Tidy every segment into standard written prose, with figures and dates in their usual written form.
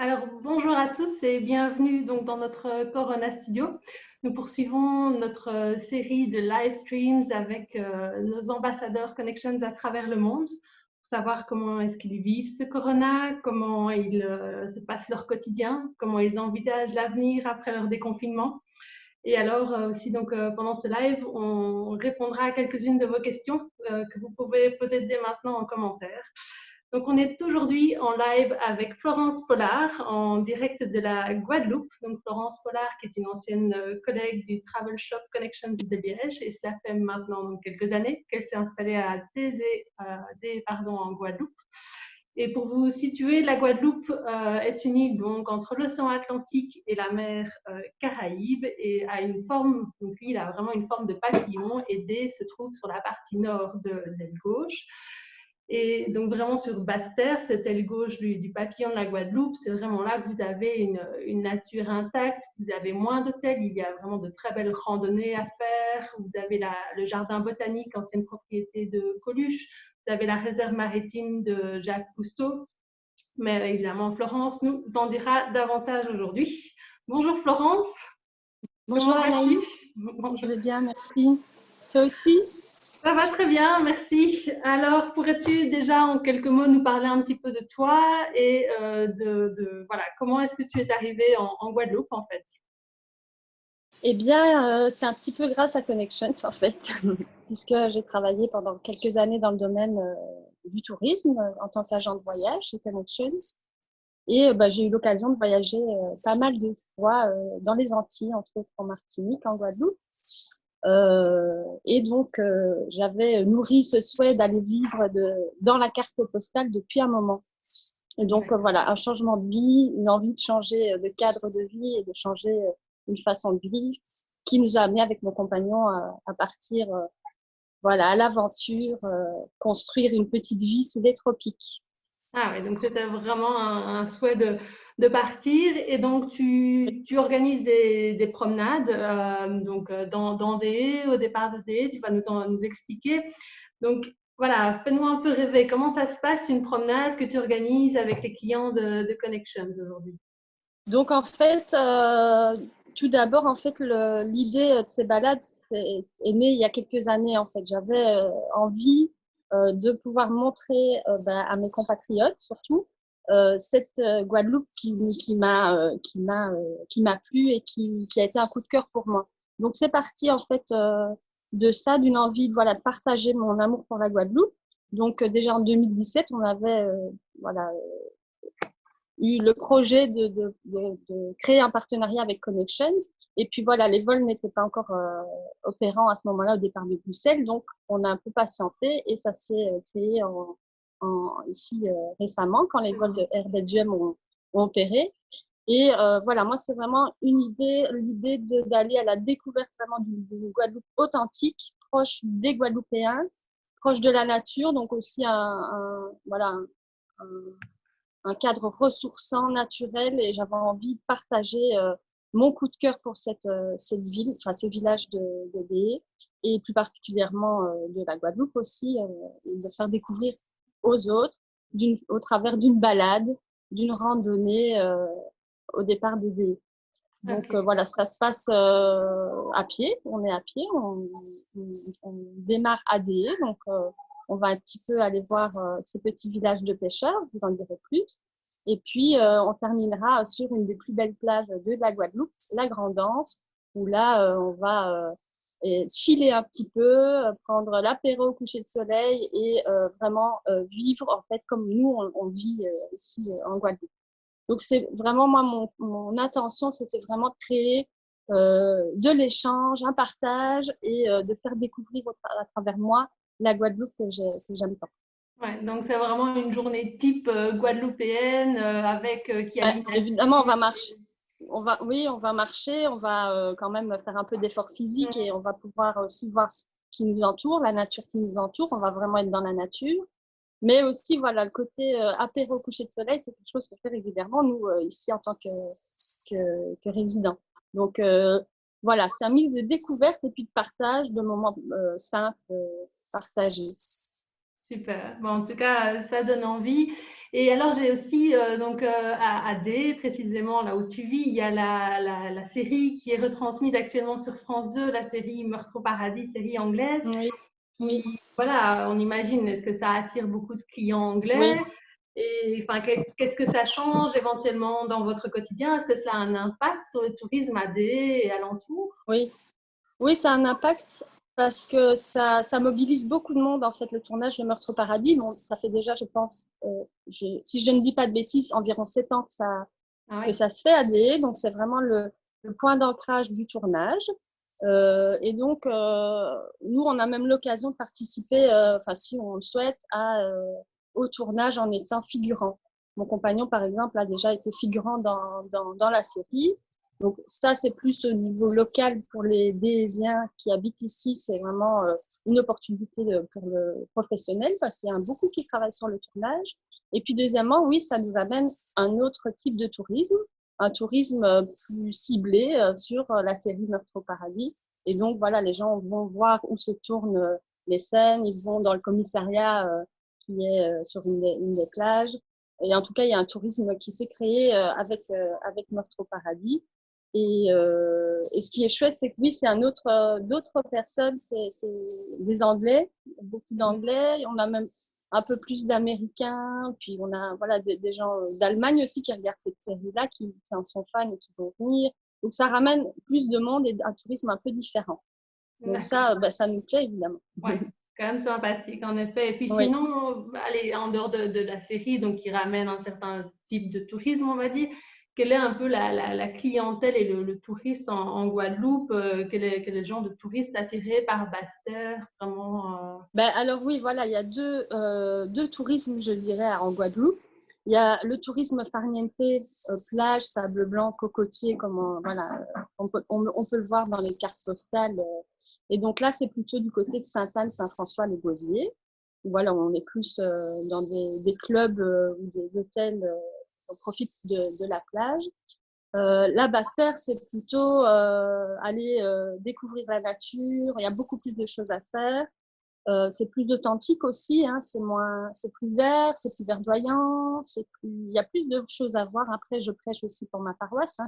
Alors, bonjour à tous et bienvenue donc dans notre Corona Studio. Nous poursuivons notre série de live streams avec nos ambassadeurs Connections à travers le monde pour savoir comment est-ce qu'ils vivent ce Corona, comment ils se passent leur quotidien, comment ils envisagent l'avenir après leur déconfinement. Et alors aussi donc pendant ce live, on répondra à quelques-unes de vos questions que vous pouvez poser dès maintenant en commentaire. Donc, on est aujourd'hui en live avec Florence Pollard, en direct de la Guadeloupe. Donc, Florence Pollard, qui est une ancienne collègue du Travel Shop Connections de Liège, et cela fait maintenant donc, quelques années qu'elle s'est installée à en Guadeloupe. Et pour vous situer, la Guadeloupe est une île donc entre l'océan Atlantique et la mer Caraïbe et a une forme, donc l'île a vraiment une forme de papillon et D se trouve sur la partie nord de l'aile gauche. Et donc vraiment sur Basse-Terre, cette aile gauche du papillon de la Guadeloupe, c'est vraiment là que vous avez une nature intacte, vous avez moins d'hôtels, il y a vraiment de très belles randonnées à faire, vous avez le jardin botanique, ancienne propriété de Coluche, vous avez la réserve maritime de Jacques Cousteau, mais évidemment Florence nous en dira davantage aujourd'hui. Bonjour Florence. Bonjour Anaïs. Bonjour. Je vais bien, merci. Toi aussi? Ça va très bien, merci. Alors, pourrais-tu déjà en quelques mots nous parler un petit peu de toi et voilà, comment est-ce que tu es arrivée en Guadeloupe en fait? Eh bien, c'est un petit peu grâce à Connections en fait, puisque j'ai travaillé pendant quelques années dans le domaine du tourisme en tant qu'agent de voyage chez Connections. Et j'ai eu l'occasion de voyager pas mal de fois dans les Antilles, entre autres en Martinique, en Guadeloupe. Et donc, j'avais nourri ce souhait d'aller vivre dans la carte postale depuis un moment. Et donc, voilà, un changement de vie, une envie de changer de cadre de vie et de changer une façon de vivre qui nous a amené avec mon compagnon à partir voilà, à l'aventure, construire une petite vie sous les tropiques. Ah oui, donc c'était vraiment un souhait de partir et donc tu organises des promenades dans des haies, au départ de des haies, tu vas nous expliquer. Donc voilà, fais-nous un peu rêver, comment ça se passe une promenade que tu organises avec les clients de Connections aujourd'hui? Donc en fait, tout d'abord, en fait, l'idée de ces balades est née il y a quelques années. En fait, j'avais envie de pouvoir montrer à mes compatriotes, surtout, cette Guadeloupe qui m'a plu et qui a été un coup de cœur pour moi. Donc c'est parti en fait de ça, d'une envie voilà de partager mon amour pour la Guadeloupe. Donc déjà en 2017, on avait voilà eu le projet de créer un partenariat avec Connections. Et puis voilà, les vols n'étaient pas encore opérants à ce moment-là au départ de Bruxelles. Donc, on a un peu patienté et ça s'est créé ici récemment quand les vols de Air Belgium ont opéré. Et voilà, moi, c'est vraiment l'idée d'aller à la découverte vraiment du Guadeloupe authentique, proche des Guadeloupéens, proche de la nature, donc aussi voilà, un cadre ressourçant, naturel, et j'avais envie de partager mon coup de cœur pour cette ville, enfin ce village de Béé, et plus particulièrement de la Guadeloupe aussi, et de faire découvrir aux autres au travers d'une balade, d'une randonnée au départ de Béé. Donc voilà, ça se passe à pied, on est à pied, on démarre à Béé, donc on va un petit peu aller voir ces petits villages de pêcheurs, je vous en dirai plus. Et puis, on terminera sur une des plus belles plages de la Guadeloupe, la Grande-Anse, où là, on va chiller un petit peu, prendre l'apéro au coucher de soleil et vraiment vivre, en fait, comme nous, on vit ici en Guadeloupe. Donc, c'est vraiment, moi, mon intention, c'était vraiment de créer de l'échange, un partage et de faire découvrir à travers moi la Guadeloupe que j'aime tant. Ouais, donc c'est vraiment une journée type guadeloupéenne qui alimente. Évidemment, on va marcher. On va marcher, on va quand même faire un peu d'effort physique et on va pouvoir aussi voir ce qui nous entoure, la nature qui nous entoure. On va vraiment être dans la nature. Mais aussi, voilà, le côté apéro au coucher de soleil, c'est quelque chose qu'on fait régulièrement, nous, ici, en tant que résidents. Donc, voilà, c'est un mix de découverte et puis de partage, de moments simples, partagés. Super. Bon, en tout cas, ça donne envie. Et alors, j'ai aussi, donc, à D, précisément là où tu vis, il y a la série qui est retransmise actuellement sur France 2, la série Meurtre au paradis, série anglaise, Oui, qui, oui, voilà, on imagine, est-ce que ça attire beaucoup de clients oui, anglais? Et enfin, qu'est-ce que ça change éventuellement dans votre quotidien? Est-ce que ça a un impact sur le tourisme à D et alentour? oui. Oui, ça a un impact parce que ça mobilise beaucoup de monde, en fait, le tournage de Meurtre au paradis. Bon, ça fait déjà, je pense, si je ne dis pas de bêtises, environ 7 ans Ah que oui, ça se fait à DE, donc c'est vraiment le point d'ancrage du tournage. Et donc, nous, on a même l'occasion de participer, enfin, si on le souhaite, au tournage en étant figurant. Mon compagnon, par exemple, a déjà été figurant dans la série. Donc, ça, c'est plus au niveau local pour les Désiens qui habitent ici. C'est vraiment une opportunité pour le professionnel parce qu'il y a beaucoup qui travaillent sur le tournage. Et puis, deuxièmement, oui, ça nous amène un autre type de tourisme, un tourisme plus ciblé sur la série Meurtre au paradis. Et donc, voilà, les gens vont voir où se tournent les scènes, ils vont dans le commissariat qui est sur une des plages. Et en tout cas, il y a un tourisme qui s'est créé avec Meurtre au paradis. Et ce qui est chouette, c'est que oui, c'est d'autres personnes, c'est des Anglais, beaucoup d'Anglais. On a même un peu plus d'Américains, puis on a voilà des gens d'Allemagne aussi qui regardent cette série-là, qui en sont fans et qui vont venir. Donc ça ramène plus de monde et un tourisme un peu différent. Donc ça, d'accord. bah, ça nous plaît évidemment. Ouais, quand même sympathique en effet. Et puis Oui. sinon, allez, en dehors de la série, donc qui ramène un certain type de tourisme, on va dire, quelle est un peu la clientèle et le tourisme en Guadeloupe? Quel est le genre de touristes attirés par Basse-Terre? Vraiment, Ben, alors oui, voilà, il y a deux tourismes, je dirais, en Guadeloupe. Il y a le tourisme farniente, plage, sable blanc, cocotier, voilà, on peut le voir dans les cartes postales. Et donc là, c'est plutôt du côté de Sainte-Anne, Saint-François-les-Gosiers. Voilà, on est plus dans des clubs ou des hôtels, on profite de la plage. La Basse-Terre, c'est plutôt aller découvrir la nature. Il y a beaucoup plus de choses à faire. C'est plus authentique aussi, hein, c'est plus vert, c'est plus verdoyant, il y a plus de choses à voir. Après, je prêche aussi pour ma paroisse, hein,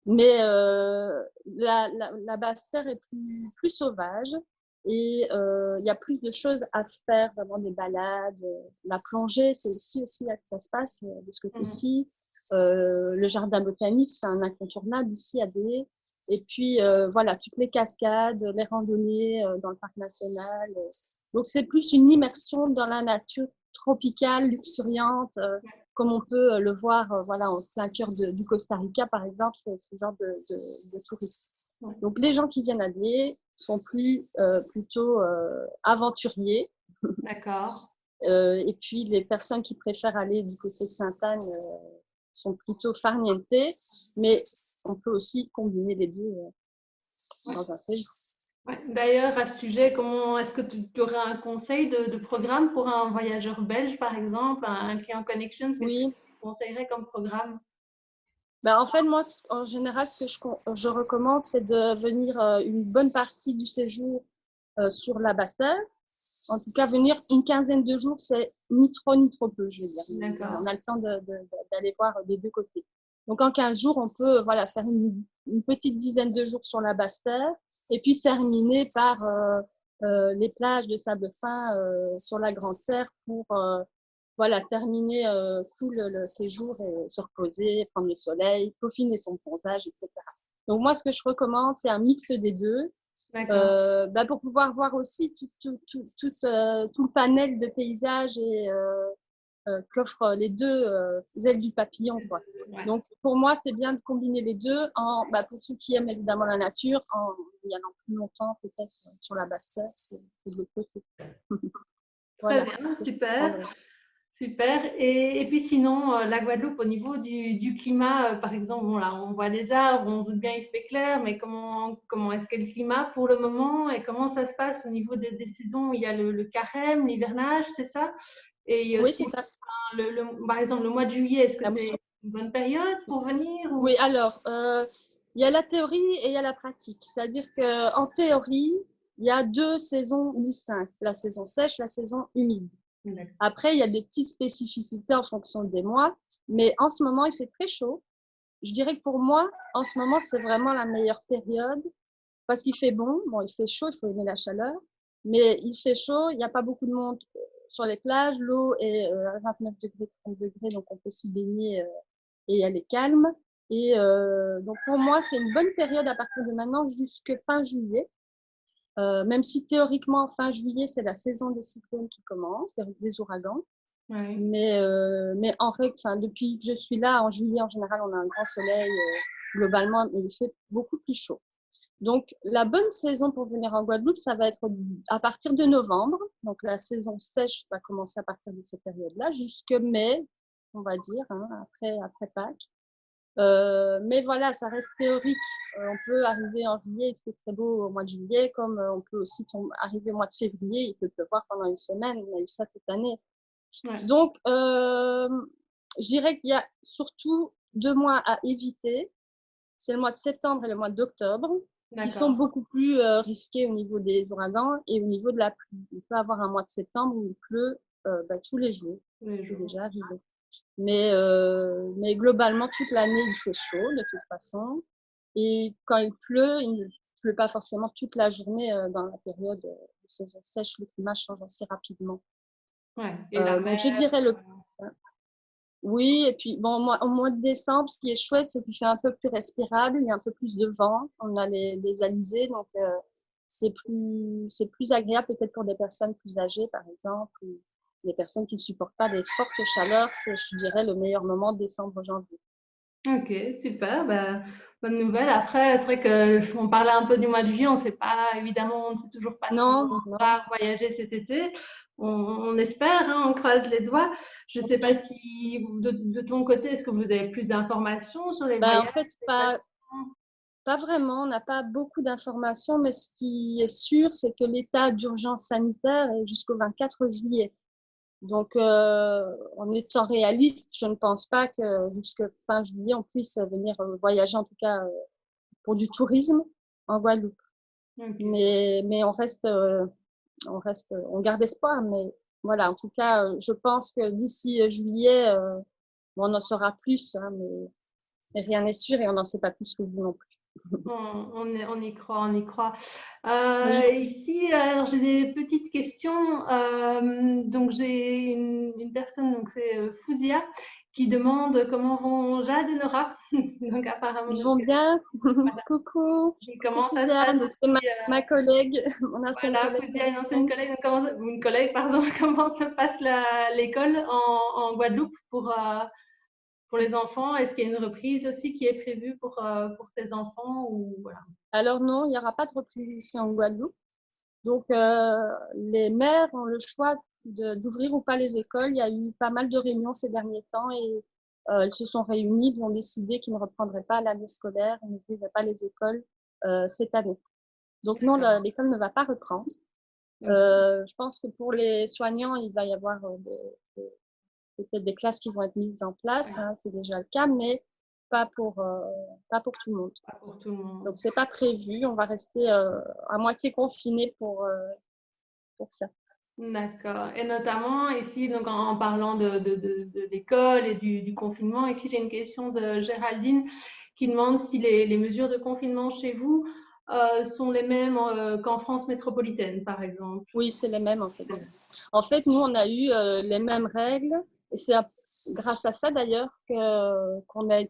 mais la Basse-Terre est plus sauvage et il y a plus de choses à faire, vraiment des balades. La plongée, c'est aussi là que ça se passe de ce côté-ci. Le jardin botanique, c'est un incontournable ici à Béé. Et puis, voilà, toutes les cascades, les randonnées dans le parc national. Donc, c'est plus une immersion dans la nature tropicale, luxuriante, comme on peut le voir voilà, en plein cœur du Costa Rica, par exemple, c'est ce genre de tourisme. Donc, les gens qui viennent à Béé sont plutôt aventuriers. d'accord. Et puis, les personnes qui préfèrent aller du côté de Sainte-Anne sont plutôt farniente, mais on peut aussi combiner les deux Ouais. dans un séjour. Ouais. D'ailleurs, à ce sujet, comment est-ce que tu aurais un conseil de programme pour un voyageur belge, par exemple, un client Connections? Qu'est-ce que Oui, tu conseillerais comme programme? ben, en fait, moi, en général, ce que je recommande, c'est de venir une bonne partie du séjour sur la Basse-Terre. En tout cas, venir une quinzaine de jours, c'est ni trop ni trop peu, je veux dire. Voilà, on a le temps d'aller voir des deux côtés. Donc, en 15 jours, on peut voilà, faire une petite dizaine de jours sur la Basse-Terre et puis terminer par les plages de sable fin sur la Grande Terre pour voilà, terminer tout le séjour et se reposer, prendre le soleil, peaufiner son bronzage, etc. Donc, moi, ce que je recommande, c'est un mix des deux. D'accord. Bah, pour pouvoir voir aussi tout le panel de paysages et qu'offrent les deux ailes du papillon, quoi. Ouais. Donc, pour moi, c'est bien de combiner les deux pour ceux qui aiment évidemment la nature, en y allant plus longtemps, peut-être sur la Basse-Terre, c'est de l'autre côté. Très Voilà. bien, super. Super. Et puis sinon, la Guadeloupe, au niveau du climat, par exemple, bon, là, on voit des arbres, on se doute bien il fait clair, mais comment est-ce qu'est le climat pour le moment et comment ça se passe au niveau des saisons? Il y a le carême, l'hivernage, c'est ça? Et il y a Oui, aussi, c'est ça. par exemple, le mois de juillet, est-ce que La c'est mousson. une bonne période pour venir ou... Oui, alors, il y a la théorie et il y a la pratique. C'est-à-dire qu'en théorie, il y a deux saisons distinctes, la saison sèche, la saison humide. Après, il y a des petites spécificités en fonction des mois, mais en ce moment, il fait très chaud. Je dirais que pour moi, en ce moment, c'est vraiment la meilleure période parce qu'il fait bon. Bon, il fait chaud, il faut aimer la chaleur, mais il fait chaud, il n'y a pas beaucoup de monde sur les plages, l'eau est à 29 degrés, 30 degrés, donc on peut s'y baigner et elle est calme. Et donc pour moi, c'est une bonne période à partir de maintenant jusque fin juillet. Même si théoriquement, fin juillet, c'est la saison des cyclones qui commence, des ouragans. Oui. Mais en règle, depuis que je suis là, en juillet, en général, on a un grand soleil globalement, mais il fait beaucoup plus chaud. Donc, la bonne saison pour venir en Guadeloupe, ça va être à partir de novembre. Donc, la saison sèche va commencer à partir de cette période-là, jusque mai, on va dire, hein, après Pâques. Mais voilà, ça reste théorique. On peut arriver en juillet, il fait très beau au mois de juillet, comme on peut aussi arriver au mois de février, il peut pleuvoir pendant une semaine. On a eu ça cette année. Ouais. Donc, je dirais qu'il y a surtout 2 mois à éviter. C'est le mois de septembre et le mois d'octobre, qui sont beaucoup plus risqués au niveau des ouragans et au niveau de la pluie. Il peut y avoir un mois de septembre où il pleut tous les jours. C'est déjà arrivé. Mais globalement, toute l'année, il fait chaud de toute façon. Et quand il ne pleut pas forcément toute la journée dans la période de saison sèche. Le climat change assez rapidement. Ouais. Et la mer, donc, je dirais oui, et puis bon, au mois de décembre, ce qui est chouette, c'est qu'il fait un peu plus respirable, il y a un peu plus de vent, on a les alizés, donc c'est plus agréable peut-être pour des personnes plus âgées, par exemple, ou des personnes qui ne supportent pas des fortes chaleurs. C'est, je dirais, le meilleur moment, décembre-janvier. Ok, super, ben, bonne nouvelle. Après, c'est vrai qu'on parlait un peu du mois de juillet, on ne sait pas, évidemment, on ne sait toujours pas si Non, on non. va voyager cet été. On espère, hein, on croise les doigts. Je ne sais pas si, de ton côté, est-ce que vous avez plus d'informations sur les En voyages? fait, pas vraiment, on n'a pas beaucoup d'informations, mais ce qui est sûr, c'est que l'état d'urgence sanitaire est jusqu'au 24 juillet. Donc, en étant réaliste, je ne pense pas que jusqu'à fin juillet, on puisse venir voyager, en tout cas pour du tourisme en Guadeloupe. Okay. Mais on garde espoir. Mais voilà, en tout cas, je pense que d'ici juillet, on en saura plus, hein, mais rien n'est sûr et on n'en sait pas plus que vous non plus. On y croit, on y croit. Oui. Ici, alors j'ai des petites questions. Donc j'ai une personne, donc c'est Fouzia, qui demande comment vont Jade et Nora. Donc apparemment, Ils vont bien. voilà. Coucou. Et comment ça se Fouzia, passe donc c'est aussi, ma collègue, mon ancienne voilà, collègue. Fouzia, une ancienne collègue, donc une collègue, pardon, comment se passe l'école en Guadeloupe pour les enfants? Est-ce qu'il y a une reprise aussi qui est prévue pour tes enfants ou voilà? Alors non, il n'y aura pas de reprise ici en Guadeloupe. Donc, les maires ont le choix d'ouvrir ou pas les écoles. Il y a eu pas mal de réunions ces derniers temps et ils se sont réunis, ils ont décidé qu'ils ne reprendraient pas l'année scolaire, ils n'ouvriraient pas les écoles cette année. Donc non, l'école ne va pas reprendre. Je pense que pour les soignants, il va y avoir peut-être des classes qui vont être mises en place, hein, c'est déjà le cas, mais pas pour tout le monde. Pas pour tout le monde. Donc, c'est pas prévu. On va rester à moitié confiné pour ça. D'accord. Et notamment ici, donc en parlant de l'école et du confinement, ici j'ai une question de Géraldine qui demande si les mesures de confinement chez vous sont les mêmes qu'en France métropolitaine, par exemple. Oui, c'est les mêmes en fait. En fait, nous, on a eu les mêmes règles et c'est grâce à ça d'ailleurs qu'on n'a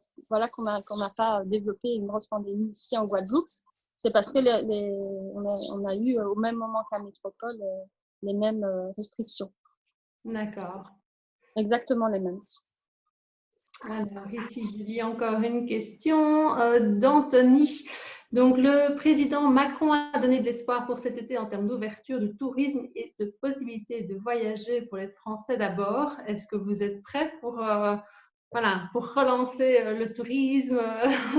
pas développé une grosse pandémie ici en Guadeloupe. C'est parce que on a eu au même moment qu'à métropole les mêmes restrictions. D'accord. Exactement les mêmes. Alors ici, je lis encore une question d'Anthony. Donc, le président Macron a donné de l'espoir pour cet été en termes d'ouverture du tourisme et de possibilité de voyager pour les Français d'abord. Est-ce que vous êtes prêts pour relancer le tourisme?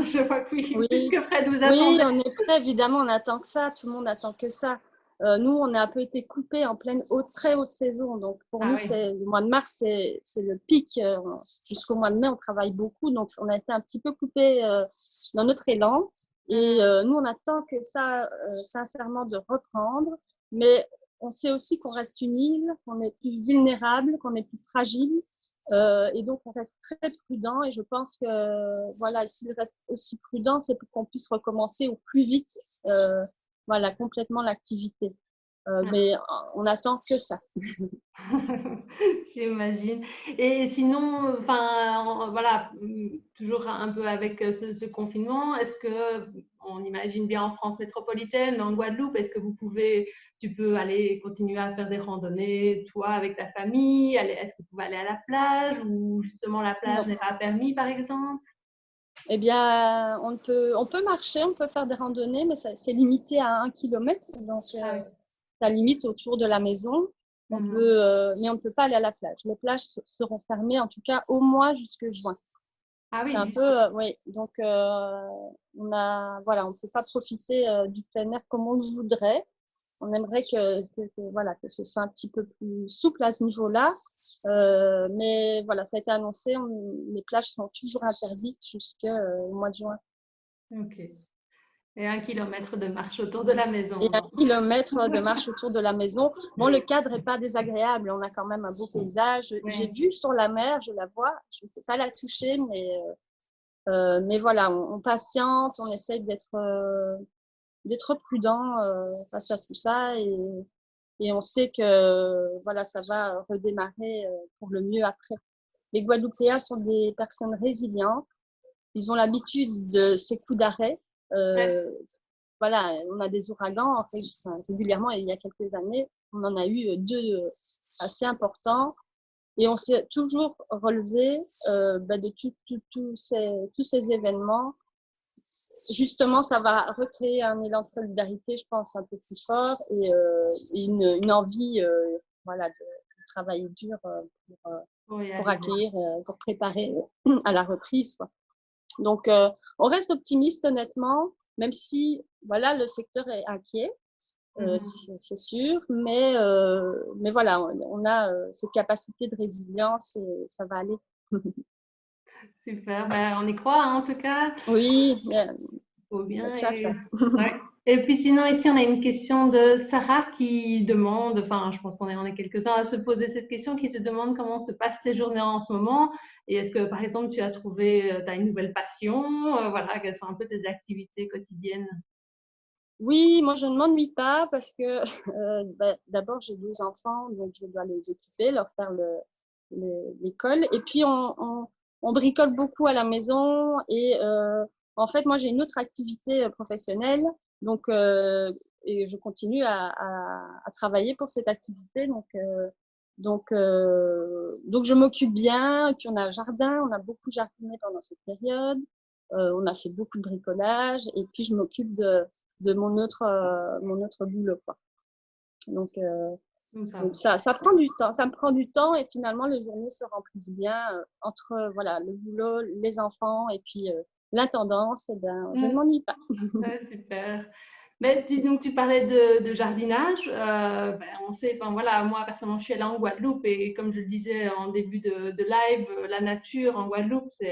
Je vois que oui, Oui. plus que près de vous Oui, attendre. on est prêt, évidemment, on attend que ça, tout le monde attend que ça. Nous, on a un peu été coupés en pleine très haute saison. Donc, pour nous, Oui. le mois de mars, c'est le pic. Jusqu'au mois de mai, on travaille beaucoup. Donc, on a été un petit peu coupés dans notre élan. Et nous, on attend que ça, sincèrement, de reprendre. Mais on sait aussi qu'on reste une île, qu'on est plus vulnérable, qu'on est plus fragile. Et donc, on reste très prudent. Et je pense que, voilà, s'il reste aussi prudent, c'est pour qu'on puisse recommencer au plus vite, voilà, complètement l'activité. Mais on attend que ça. J'imagine. Et sinon, enfin, voilà, toujours un peu avec ce confinement, est-ce que, on imagine bien en France métropolitaine, en Guadeloupe, est-ce que tu peux aller continuer à faire des randonnées, toi, avec ta famille? Est-ce que vous pouvez aller à la plage ou justement la plage Non. n'est pas permis, par exemple? Eh bien, on peut marcher, on peut faire des randonnées, mais c'est limité à 1 kilomètre. Donc, Ah oui. ça limite autour de la maison. Mais on ne peut pas aller à la plage. Les plages seront fermées, en tout cas, au moins jusque juin. Ah C'est un oui, peu, oui. Donc, voilà, on ne peut pas profiter du plein air comme on le voudrait. On aimerait voilà, que ce soit un petit peu plus souple à ce niveau-là. Mais voilà, ça a été annoncé. Les plages sont toujours interdites jusqu'au mois de juin. ok. Et 1 kilomètre de marche autour de la maison. Et 1 kilomètre de marche autour de la maison. Bon, le cadre n'est pas désagréable. On a quand même un beau paysage. Ouais. J'ai vu sur la mer, je la vois. Je ne peux pas la toucher, mais voilà, on patiente, on essaye d'être prudent face à tout ça. Et on sait que voilà, ça va redémarrer pour le mieux après. Les Guadeloupéens sont des personnes résilientes. Ils ont l'habitude de ces coups d'arrêt. Ouais. Voilà, on a des ouragans régulièrement. Et il y a quelques années, on en a eu 2 assez importants. Et on s'est toujours relevé de tous ces événements. Justement, ça va recréer un élan de solidarité, je pense, un peu plus fort et une envie voilà, de travailler dur pour accueillir, pour préparer à la reprise, quoi. Donc, on reste optimiste, honnêtement, même si voilà, le secteur est inquiet, c'est sûr, mais voilà, on a cette capacité de résilience et ça va aller. Super, ben, on y croit hein, en tout cas. Oui, Faut bien. ça. Ouais. Et puis sinon, ici, on a une question de Sarah qui demande, enfin, je pense on est quelques-uns à se poser cette question, qui se demande comment se passent tes journées en ce moment. Et est-ce que, par exemple, tu as une nouvelle passion? Voilà, quelles sont un peu tes activités quotidiennes? Oui, moi je ne m'ennuie pas parce que d'abord j'ai 2 enfants, donc je dois les occuper, leur faire l'école. Et puis on bricole beaucoup à la maison et en fait moi j'ai une autre activité professionnelle, donc et je continue à travailler pour cette activité, donc je m'occupe bien. Et puis on a un jardin, on a beaucoup jardiné pendant cette période. On a fait beaucoup de bricolage et puis je m'occupe de mon autre boulot, quoi. Donc ça prend du temps. Ça me prend du temps et finalement les journées se remplissent bien entre voilà le boulot, les enfants et puis l'intendance. Eh ben, je ne m'ennuie pas. Ouais, super. Mais donc tu parlais de jardinage. Ben, on sait, enfin voilà, moi personnellement, je suis allée en Guadeloupe et comme je le disais en début de live, la nature en Guadeloupe, elle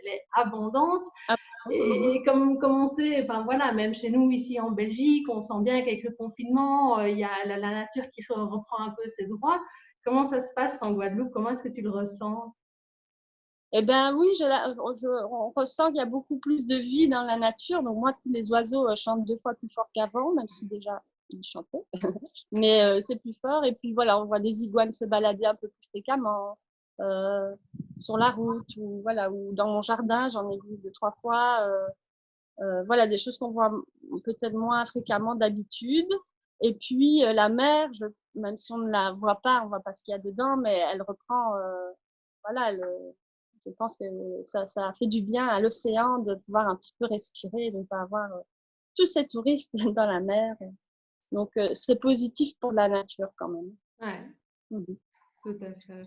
est abondante. Ah, Et comme on sait, enfin voilà, même chez nous ici en Belgique, on sent bien qu'avec le confinement, il y a la nature qui reprend un peu ses droits. Comment ça se passe en Guadeloupe? Comment est-ce que tu le ressens? eh ben oui, on ressent qu'il y a beaucoup plus de vie dans la nature. Donc moi, tous les oiseaux chantent 2 fois plus fort qu'avant, même si déjà ils chantaient. Mais c'est plus fort. Et puis voilà, on voit des iguanes se balader un peu plus fréquemment sur la route ou voilà, ou dans mon jardin, j'en ai vu 2, 3 fois. Voilà, des choses qu'on voit peut-être moins fréquemment d'habitude. Et puis la mer, même si on ne la voit pas, on ne voit pas ce qu'il y a dedans, mais elle reprend. Voilà, je pense que ça fait du bien à l'océan de pouvoir un petit peu respirer, de ne pas avoir tous ces touristes dans la mer. Donc, c'est positif pour la nature quand même. Ouais, Mhm. tout à fait.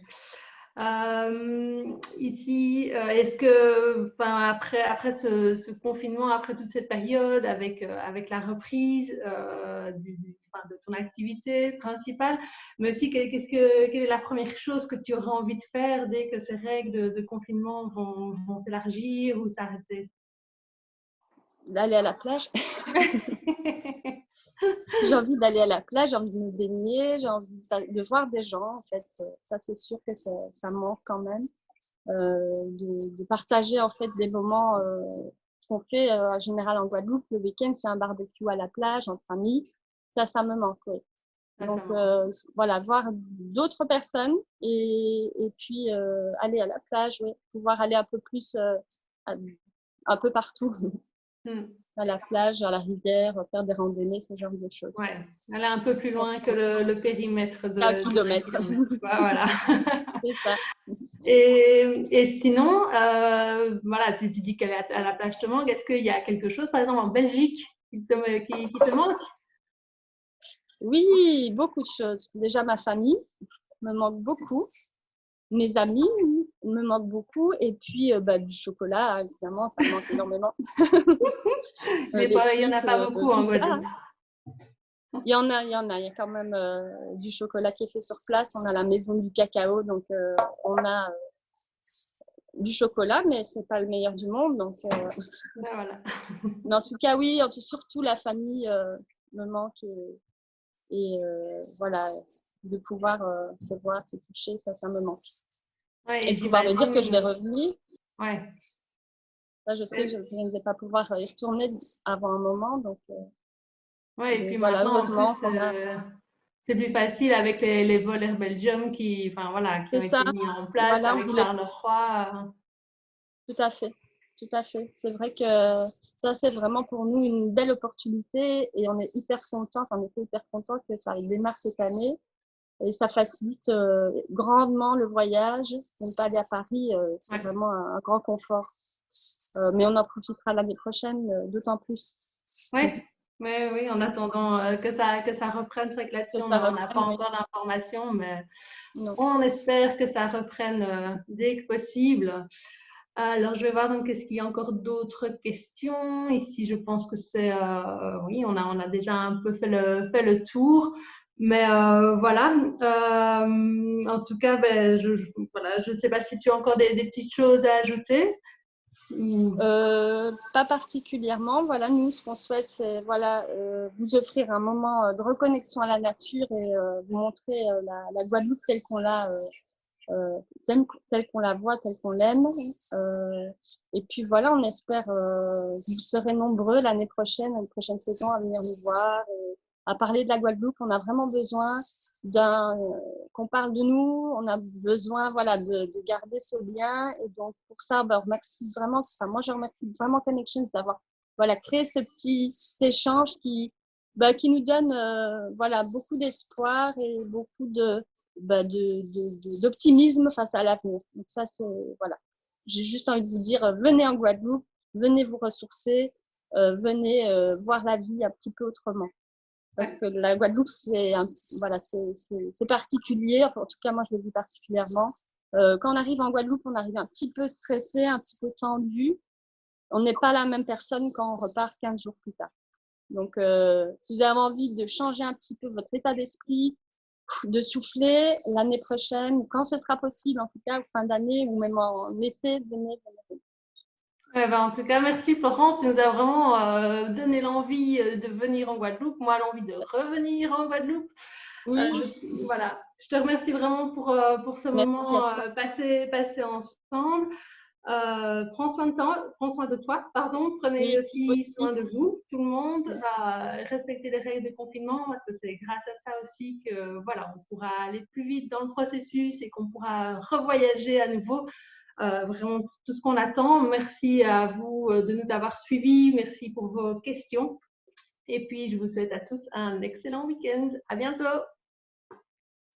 Ici, est-ce que après ce confinement, après toute cette période, avec la reprise de ton activité principale, mais aussi quelle est la première chose que tu aurais envie de faire dès que ces règles de confinement vont s'élargir ou s'arrêter? D'aller à la plage. J'ai envie d'aller à la plage, j'ai envie de me baigner, j'ai envie de voir des gens. En fait, ça c'est sûr que ça me manque quand même. De partager en fait des moments. Ce qu'on fait en général en Guadeloupe, le week-end, c'est un barbecue à la plage entre amis. Ça me manque. Oui. Donc voilà, voir d'autres personnes et puis aller à la plage, oui. Pouvoir aller un peu plus, un peu partout. À la plage, à la rivière, faire des randonnées, ce genre de choses. Ouais, aller un peu plus loin que le périmètre de 1 kilomètre. Voilà. C'est ça. Et sinon, voilà, tu dis qu'à la plage te manque. Est-ce qu'il y a quelque chose, par exemple, en Belgique qui te manque? Oui, beaucoup de choses. Déjà, ma famille me manque beaucoup. Mes amis me manquent beaucoup. Et puis, du chocolat, évidemment, ça me manque énormément. Il n'y en a pas beaucoup en Guadeloupe. Il y a quand même du chocolat qui est fait sur place. On a la maison du cacao, donc on a du chocolat, mais c'est pas le meilleur du monde. Donc, voilà. Mais en tout cas, oui, surtout la famille me manque et voilà, de pouvoir se voir, se toucher, ça me manque. Ouais, et de pouvoir me dire que je vais revenir. Ouais. Ça, je sais que je ne vais pas pouvoir y retourner avant un moment, donc. Oui, et puis voilà, maintenant, c'est plus facile avec les vols Air Belgium qui ont été mis en place avec Charleroi. Tout à fait, tout à fait. C'est vrai que ça, c'est vraiment pour nous une belle opportunité et on est hyper contents, on était hyper contents que ça démarre cette année et ça facilite grandement le voyage. Ne pas aller à Paris, c'est vraiment un grand confort. Mais on en profitera l'année prochaine d'autant plus. Oui, en attendant que ça reprenne. C'est vrai que là-dessus, on n'a pas encore d'informations, mais on espère que ça reprenne dès que possible. Alors, je vais voir donc est-ce qu'il y a encore d'autres questions. Ici, je pense que c'est… oui, on a déjà un peu fait le tour. Mais voilà. En tout cas, je ne sais pas si tu as encore des petites choses à ajouter. Pas particulièrement. Voilà, nous, ce qu'on souhaite, c'est vous offrir un moment de reconnexion à la nature et vous montrer la Guadeloupe telle qu'on l'a, telle qu'on la voit, telle qu'on l'aime. Et puis voilà, on espère que vous serez nombreux l'année prochaine, une prochaine saison, à venir nous voir, à parler de la Guadeloupe. On a vraiment besoin qu'on parle de nous, on a besoin de garder ce lien et donc pour ça on remercie vraiment, moi je remercie vraiment Connections d'avoir créé ce petit échange qui nous donne beaucoup d'espoir et beaucoup d'optimisme face à l'avenir. Donc ça c'est j'ai juste envie de vous dire venez en Guadeloupe, venez vous ressourcer, venez voir la vie un petit peu autrement. Parce que la Guadeloupe, c'est particulier. Enfin, en tout cas, moi, je le vis particulièrement. Quand on arrive en Guadeloupe, on arrive un petit peu stressé, un petit peu tendu. On n'est pas la même personne quand on repart 15 jours plus tard. Donc, si vous avez envie de changer un petit peu votre état d'esprit, de souffler l'année prochaine, quand ce sera possible, en tout cas, fin d'année ou même en été, venez. En tout cas, merci Florence, tu nous as vraiment donné l'envie de venir en Guadeloupe, moi l'envie de revenir en Guadeloupe. Oui. Je te remercie vraiment pour ce moment passé ensemble. Prends soin de toi, prenez aussi soin de vous, tout le monde. Respectez les règles de confinement parce que c'est grâce à ça aussi que on pourra aller plus vite dans le processus et qu'on pourra revoyager à nouveau. Vraiment tout ce qu'on attend. Merci à vous de nous avoir suivis. Merci pour vos questions. Et puis, je vous souhaite à tous un excellent week-end. À bientôt.